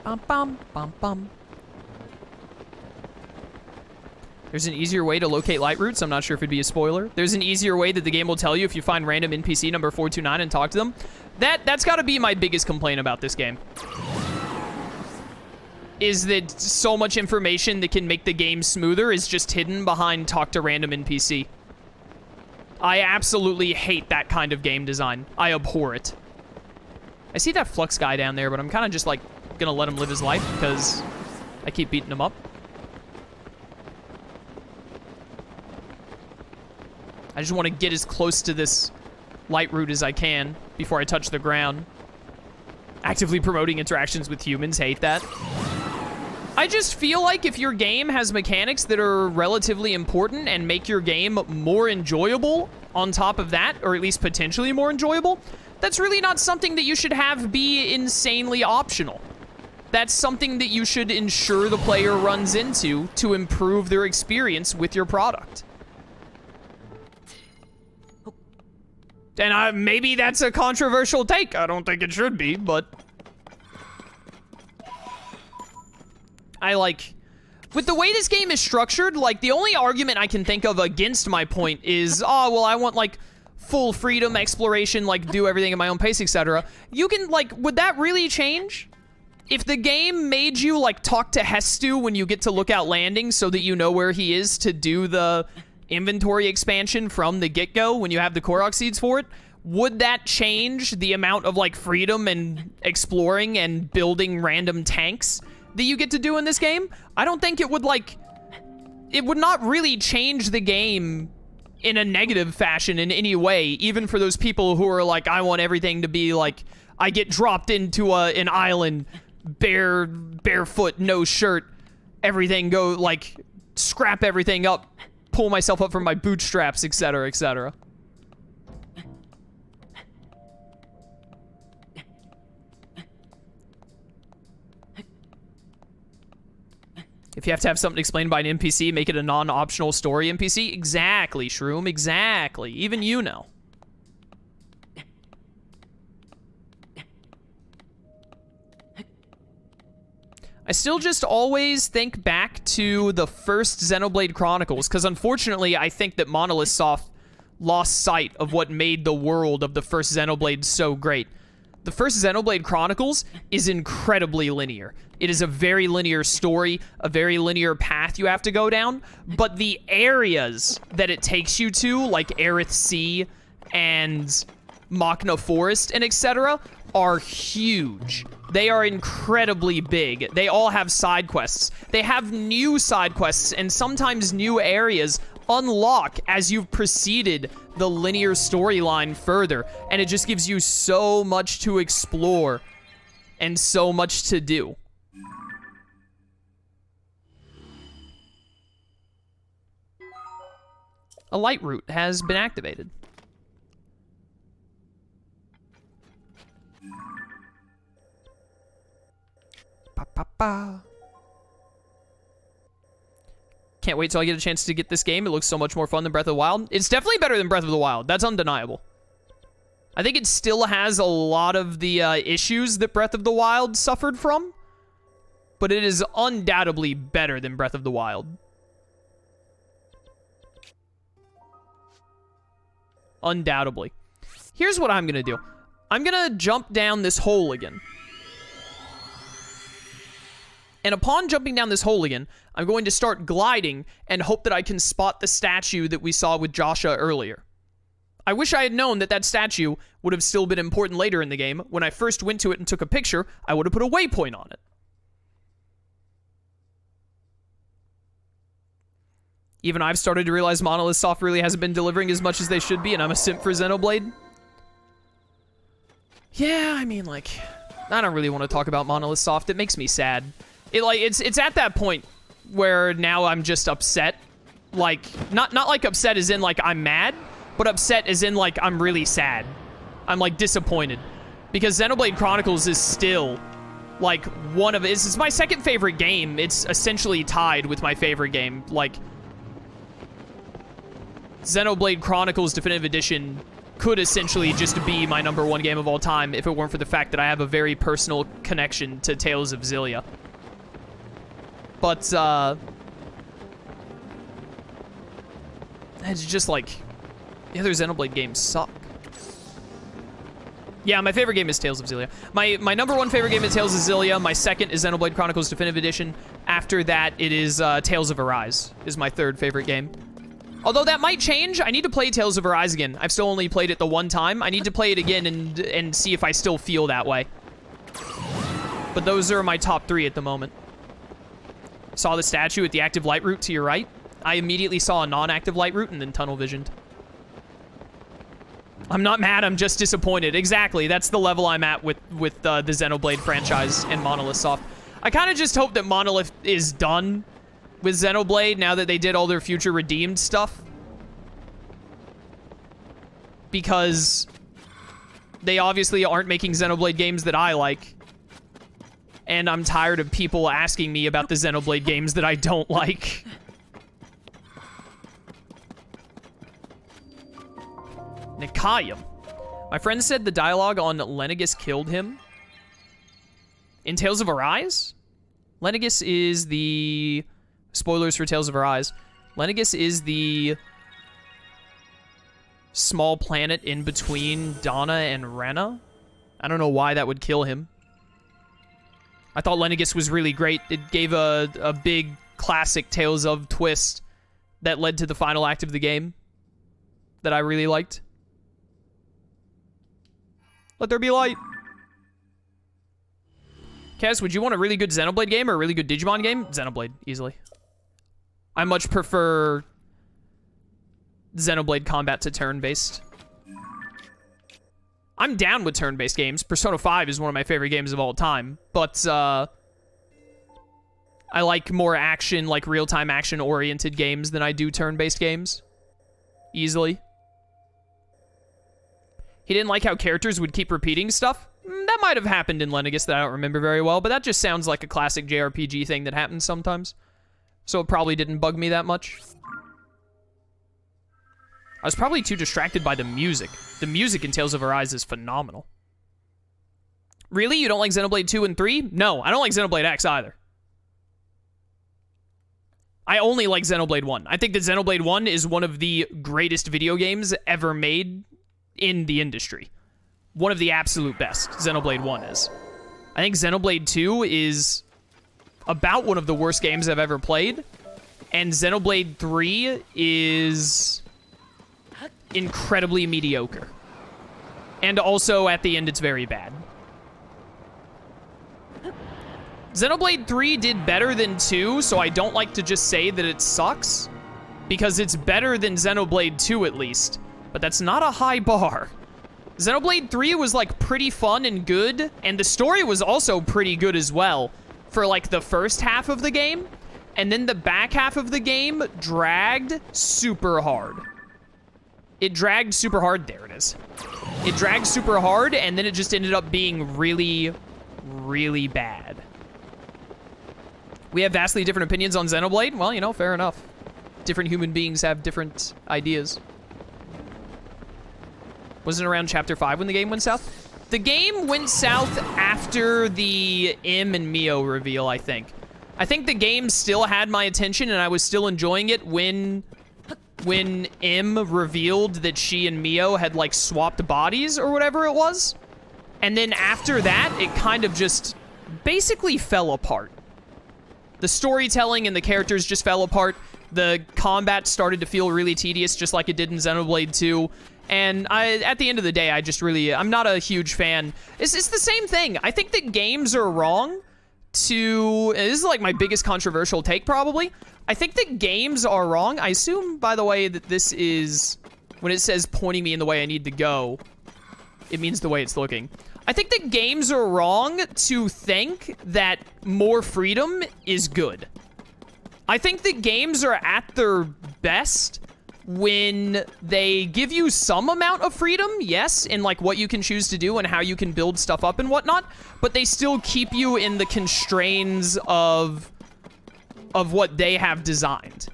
Bum, bum, bum, bum. There's an easier way to locate light roots. I'm not sure if it'd be a spoiler. There's an easier way that the game will tell you if you find random NPC number 429 and talk to them. That's got to be my biggest complaint about this game. Is that so much information that can make the game smoother is just hidden behind talk to random NPC. I absolutely hate that kind of game design. I abhor it. I see that Flux guy down there, but I'm kind of just like gonna let him live his life because I keep beating him up. I just want to get as close to this light root as I can before I touch the ground. Actively promoting interactions with humans, hate that. I just feel like if your game has mechanics that are relatively important and make your game more enjoyable on top of that, or at least potentially more enjoyable, that's really not something that you should have be insanely optional. That's something that you should ensure the player runs into to improve their experience with your product. And maybe that's a controversial take. I don't think it should be, but... with the way this game is structured, like, the only argument I can think of against my point is, oh, well, I want, like, full freedom, exploration, like, do everything at my own pace, etc. You can, like, would that really change? If the game made you, like, talk to Hestu when you get to Lookout Landing so that you know where he is to do the inventory expansion from the get-go when you have the Korok seeds for it, would that change the amount of, like, freedom and exploring and building random tanks that you get to do in this game? I don't think it would, like... It would not really change the game in a negative fashion in any way, even for those people who are like, I want everything to be, like, I get dropped into an island, barefoot, no shirt, everything go, like, scrap everything up, pull myself up from my bootstraps, etc., etc. If you have to have something explained by an NPC, make it a non-optional story NPC. Exactly, Shroom, exactly. Even you know. I still just always think back to the first Xenoblade Chronicles, because unfortunately, I think that Monolith Soft lost sight of what made the world of the first Xenoblade so great. The first Xenoblade Chronicles is incredibly linear. It is a very linear story, a very linear path you have to go down, but the areas that it takes you to, like Aerith Sea and Machna Forest and etc., are huge. They are incredibly big. They all have side quests. They have new side quests and sometimes new areas unlock as you've proceeded the linear storyline further, and it just gives you so much to explore and so much to do. A light route has been activated. Pa, pa, pa. Can't wait till I get a chance to get this game. It looks so much more fun than Breath of the Wild. It's definitely better than Breath of the Wild. That's undeniable. I think it still has a lot of the issues that Breath of the Wild suffered from, but it is undoubtedly better than Breath of the Wild. Undoubtedly. Here's what I'm gonna do. I'm gonna jump down this hole again. And upon jumping down this hole again, I'm going to start gliding and hope that I can spot the statue that we saw with Joshua earlier. I wish I had known that that statue would have still been important later in the game. When I first went to it and took a picture, I would have put a waypoint on it. Even I've started to realize Monolith Soft really hasn't been delivering as much as they should be, and I'm a simp for Xenoblade. Yeah, I mean, like, I don't really want to talk about Monolith Soft. It makes me sad. It's at that point where now I'm just upset. Like, not like upset as in, like, I'm mad, but upset as in, like, I'm really sad. I'm, like, disappointed. Because Xenoblade Chronicles is still, like, it's my second favorite game. It's essentially tied with my favorite game. Like, Xenoblade Chronicles Definitive Edition could essentially just be my #1 game of all time if it weren't for the fact that I have a very personal connection to Tales of Xillia. But, it's just like, the other Xenoblade games suck. Yeah, my favorite game is Tales of Xillia. My #1 favorite game is Tales of Xillia. My second is Xenoblade Chronicles Definitive Edition. After that, it is Tales of Arise is my third favorite game. Although that might change. I need to play Tales of Arise again. I've still only played it the one time. I need to play it again and see if I still feel that way. But those are my top 3 at the moment. Saw the statue at the active light route to your right. I immediately saw a non-active light route and then tunnel visioned. I'm not mad, I'm just disappointed. Exactly, that's the level I'm at with the Xenoblade franchise and Monolith Soft. I kind of just hope that Monolith is done with Xenoblade now that they did all their future redeemed stuff. Because they obviously aren't making Xenoblade games that I like. And I'm tired of people asking me about the Xenoblade games that I don't like. Nikayam. My friend said the dialogue on Lenegus killed him. In Tales of Arise? Lenegus is the... Spoilers for Tales of Arise. Lenegus is the small planet in between Donna and Rena. I don't know why that would kill him. I thought Lenegus was really great. It gave a big classic Tales of twist that led to the final act of the game that I really liked. Let there be light. Kaz, would you want a really good Xenoblade game or a really good Digimon game? Xenoblade, easily. I much prefer Xenoblade combat to turn-based. I'm down with turn-based games. Persona 5 is one of my favorite games of all time, but I like more action, like real-time action-oriented games than I do turn-based games. Easily. He didn't like how characters would keep repeating stuff. That might have happened in Lenegus that I don't remember very well, but that just sounds like a classic JRPG thing that happens sometimes. So it probably didn't bug me that much. I was probably too distracted by the music. The music in Tales of Arise is phenomenal. Really? You don't like Xenoblade 2 and 3? No, I don't like Xenoblade X either. I only like Xenoblade 1. I think that Xenoblade 1 is one of the greatest video games ever made in the industry. One of the absolute best, Xenoblade 1 is. I think Xenoblade 2 is about one of the worst games I've ever played. And Xenoblade 3 is incredibly mediocre. And also, at the end, it's very bad. Xenoblade 3 did better than 2, so I don't like to just say that it sucks. Because it's better than Xenoblade 2, at least. But that's not a high bar. Xenoblade 3 was, like, pretty fun and good. And the story was also pretty good as well. For, like, the first half of the game. And then the back half of the game dragged super hard. It dragged super hard. There it is. It dragged super hard, and then it just ended up being really, really bad. We have vastly different opinions on Xenoblade. Well, you know, fair enough. Different human beings have different ideas. Wasn't it around Chapter 5 when the game went south? The game went south after the M and Mio reveal, I think. I think the game still had my attention, and I was still enjoying it when M revealed that she and Mio had, like, swapped bodies or whatever it was. And then after that, it kind of just basically fell apart. The storytelling and the characters just fell apart. The combat started to feel really tedious, just like it did in Xenoblade 2. And at the end of the day, I'm not a huge fan. It's the same thing. I think that games are wrong to... This is like my biggest controversial take, probably. I think that games are wrong. I assume, by the way, that this is... When it says pointing me in the way I need to go, it means the way it's looking. I think that games are wrong to think that more freedom is good. I think that games are at their best when they give you some amount of freedom, yes, in like what you can choose to do and how you can build stuff up and whatnot, but they still keep you in the constraints of what they have designed.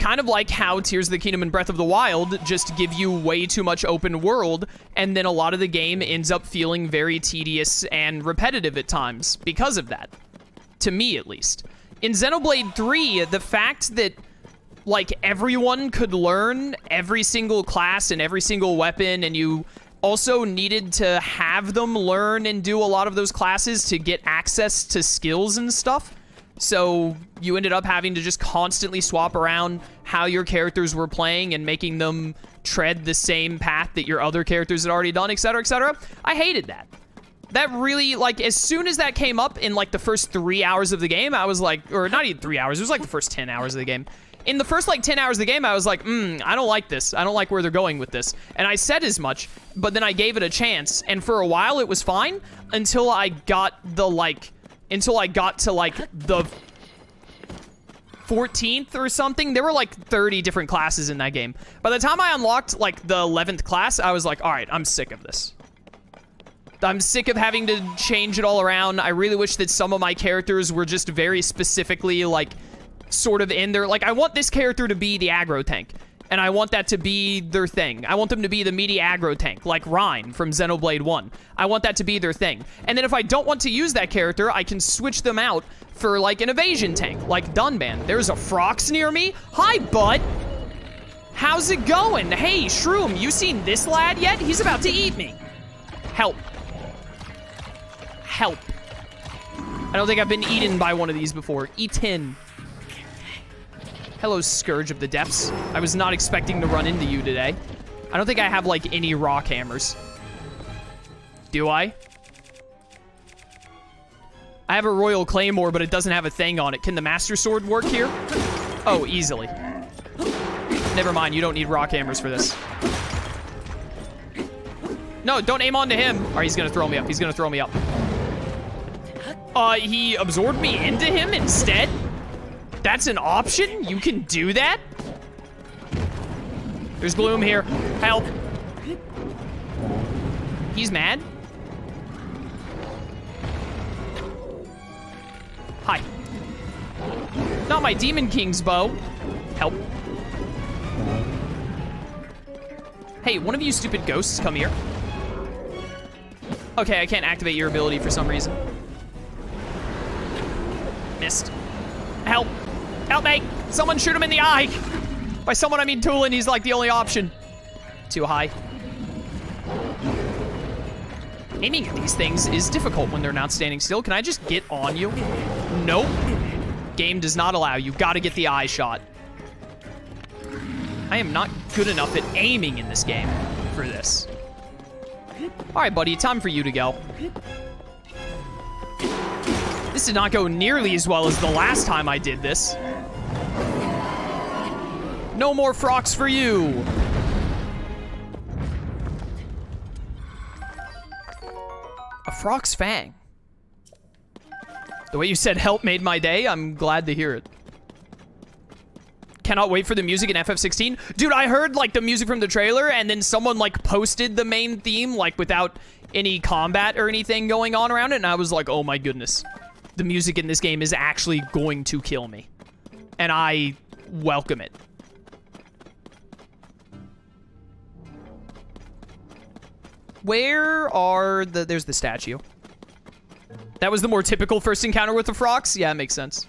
kind of like how Tears of the Kingdom and Breath of the Wild just give you way too much open world, and then a lot of the game ends up feeling very tedious and repetitive at times because of that. To me, at least. In Xenoblade 3, the fact that, like, everyone could learn every single class and every single weapon, and you also needed to have them learn and do a lot of those classes to get access to skills and stuff. So you ended up having to just constantly swap around how your characters were playing and making them tread the same path that your other characters had already done, etc., etc. I hated that. That really, like, as soon as that came up in, like, the first 3 hours of the game, I was like, or not even 3 hours, it was like the first 10 hours of the game. In the first, like, 10 hours of the game, I was like, I don't like this. I don't like where they're going with this. And I said as much, but then I gave it a chance. And for a while, it was fine until I got the, like, the 14th or something. There were, like, 30 different classes in that game. By the time I unlocked, like, the 11th class, I was like, all right, I'm sick of this. I'm sick of having to change it all around. I really wish that some of my characters were just very specifically, like, sort of in there. Like, I want this character to be the aggro tank, and I want that to be their thing. I want them to be the meaty aggro tank, like Rhine from Xenoblade 1. I want that to be their thing. And then if I don't want to use that character, I can switch them out for, like, an evasion tank, like Dunban. There's a Frox near me. Hi, bud. How's it going? Hey, Shroom, you seen this lad yet? He's about to eat me. Help. Help. I don't think I've been eaten by one of these before. Eaten. Hello, Scourge of the Depths. I was not expecting to run into you today. I don't think I have, like, any rock hammers. Do I? I have a Royal Claymore, but it doesn't have a thing on it. Can the Master Sword work here? Oh, easily. Never mind, you don't need rock hammers for this. No, don't aim onto him. All right, he's gonna throw me up. He's gonna throw me up. He absorbed me into him instead? That's an option? You can do that? There's Gloom here. Help. He's mad? Hi. Not my Demon King's bow. Help. Hey, one of you stupid ghosts, come here. Okay, I can't activate your ability for some reason. Missed. Help. Help me. Someone shoot him in the eye. By someone, I mean Tulin. He's like the only option. Too high. Aiming at these things is difficult when they're not standing still. Can I just get on you? Nope. Game does not allow. You gotta get the eye shot. I am not good enough at aiming in this game for this. All right, buddy. Time for you to go. This did not go nearly as well as the last time I did this. No more frocks for you. A Frog's Fang. The way you said help made my day. I'm glad to hear it. Cannot wait for the music in FF16. Dude, I heard, like, the music from the trailer, and then someone, like, posted the main theme, like, without any combat or anything going on around it, and I was like, oh my goodness. The music in this game is actually going to kill me. And I welcome it. Where are the... There's the statue. That was the more typical first encounter with the frogs? Yeah, it makes sense.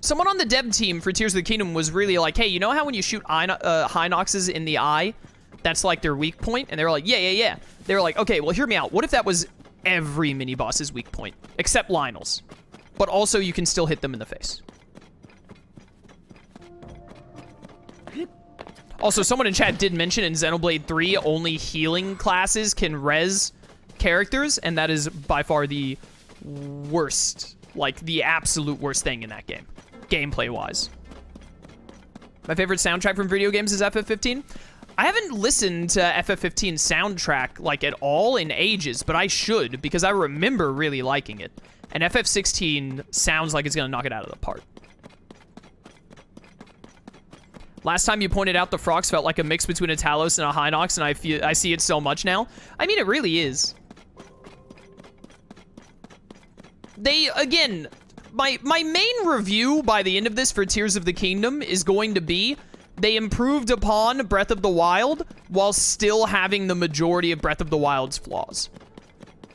Someone on the dev team for Tears of the Kingdom was really like, hey, you know how when you shoot Hinoxes in the eye, that's like their weak point? And they were like, yeah. They were like, okay, well, hear me out. What if that was every mini-boss's weak point? Except Lionel's. But also, you can still hit them in the face. Also, someone in chat did mention in Xenoblade 3, only healing classes can res characters, and that is by far the worst, like, the absolute worst thing in that game, gameplay-wise. My favorite soundtrack from video games is FF15. I haven't listened to FF15 soundtrack, like, at all in ages, but I should, because I remember really liking it. And FF16 sounds like it's gonna knock it out of the park. Last time you pointed out the frogs felt like a mix between a Talos and a Hinox, and I see it so much now. I mean, it really is. They, again, my main review by the end of this for Tears of the Kingdom is going to be they improved upon Breath of the Wild while still having the majority of Breath of the Wild's flaws.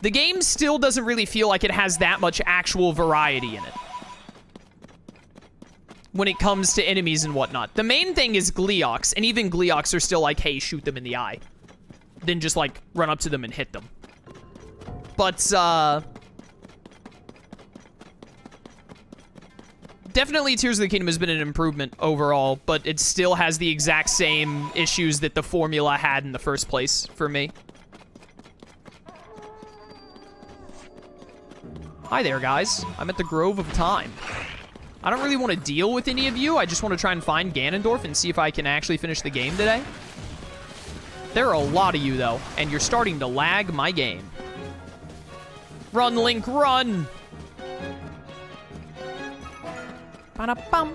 The game still doesn't really feel like it has that much actual variety in it when it comes to enemies and whatnot. The main thing is Gleeoks, and even Gleeoks are still like, hey, shoot them in the eye. Then just, like, run up to them and hit them. But, definitely Tears of the Kingdom has been an improvement overall, but it still has the exact same issues that the formula had in the first place for me. Hi there, guys. I'm at the Grove of Time. I don't really want to deal with any of you. I just want to try and find Ganondorf and see if I can actually finish the game today. There are a lot of you, though, and you're starting to lag my game. Run, Link, run! Ba-da-bum.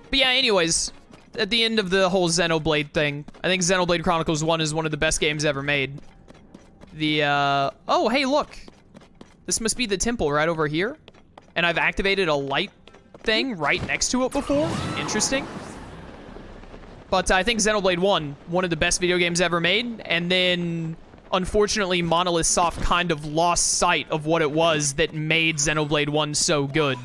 But yeah, anyways, at the end of the whole Xenoblade thing, I think Xenoblade Chronicles 1 is one of the best games ever made. Oh, hey, look. This must be the temple right over here. And I've activated a light thing right next to it before. Interesting. But I think Xenoblade 1, one of the best video games ever made. And then, unfortunately, Monolith Soft kind of lost sight of what it was that made Xenoblade 1 so good.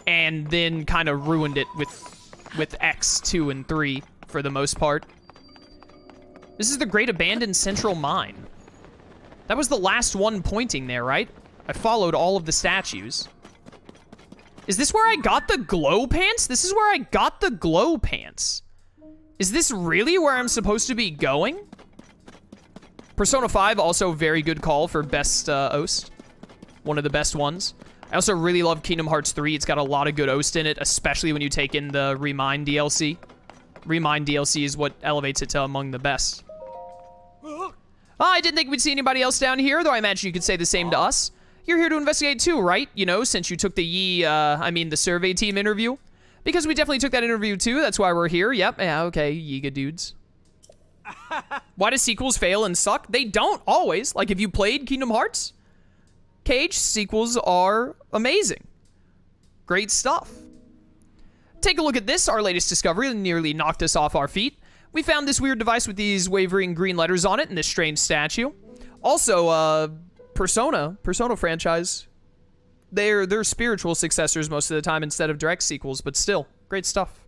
And then kind of ruined it with X, 2, and 3 for the most part. This is the Great Abandoned Central Mine. That was the last one pointing there, right? I followed all of the statues. Is this where I got the glow pants? This is where I got the glow pants. Is this really where I'm supposed to be going? Persona 5, also very good call for best OST. One of the best ones. I also really love Kingdom Hearts 3. It's got a lot of good OST in it, especially when you take in the Remind DLC. Remind DLC is what elevates it to among the best. I didn't think we'd see anybody else down here, though I imagine you could say the same to us. You're here to investigate too, right? You know, since you took the the survey team interview. Because we definitely took that interview too, that's why we're here. Yep, yeah, okay, Yiga dudes. Why do sequels fail and suck? They don't always. Like, if you played Kingdom Hearts, Cage, sequels are amazing. Great stuff. Take a look at this, our latest discovery that nearly knocked us off our feet. We found this weird device with these wavering green letters on it and this strange statue. Also, Persona franchise. They're spiritual successors most of the time instead of direct sequels, but still, great stuff.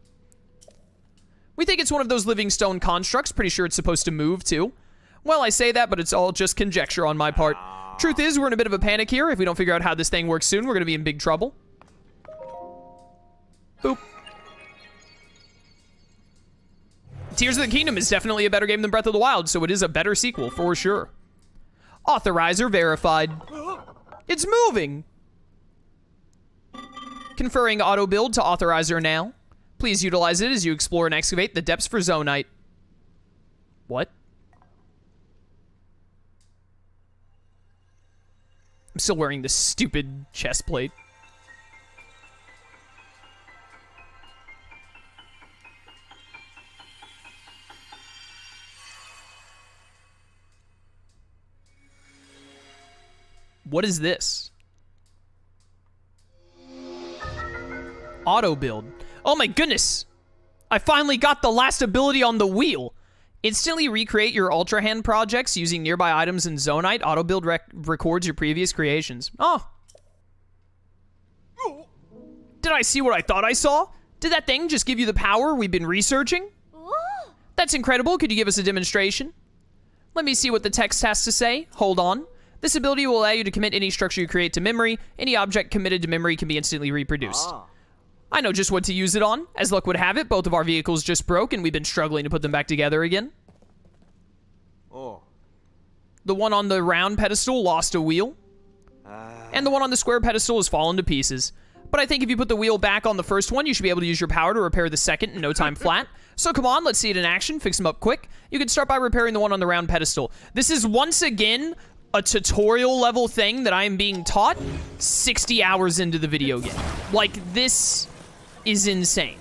We think it's one of those living stone constructs. Pretty sure it's supposed to move, too. Well, I say that, but it's all just conjecture on my part. Truth is, we're in a bit of a panic here. If we don't figure out how this thing works soon, we're going to be in big trouble. Boop. Tears of the Kingdom is definitely a better game than Breath of the Wild, so it is a better sequel, for sure. Authorizer verified. It's moving! Conferring Autobuild to Authorizer now. Please utilize it as you explore and excavate the depths for Zonaite. What? I'm still wearing this stupid chest plate. What is this? Autobuild. Oh my goodness! I finally got the last ability on the wheel. Instantly recreate your Ultrahand projects using nearby items in Zonaite. Autobuild records your previous creations. Oh. Did I see what I thought I saw? Did that thing just give you the power we've been researching? That's incredible. Could you give us a demonstration? Let me see what the text has to say. Hold on. This ability will allow you to commit any structure you create to memory. Any object committed to memory can be instantly reproduced. I know just what to use it on. As luck would have it, both of our vehicles just broke and we've been struggling to put them back together again. The one on the round pedestal lost a wheel. And the one on the square pedestal has fallen to pieces. But I think if you put the wheel back on the first one, you should be able to use your power to repair the second in no time flat. So come on, let's see it in action. Fix them up quick. You can start by repairing the one on the round pedestal. This is once again a tutorial level thing that I am being taught 60 hours into the video game. Like, this is insane.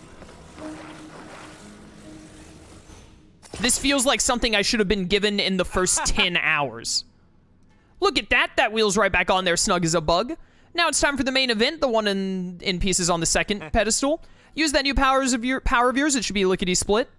This feels like something I should have been given in the first 10 hours. Look at that. That wheel's right back on there, snug as a bug. Now it's time for the main event, the one in pieces on the second pedestal. Use that new power of yours. It should be lickety-split.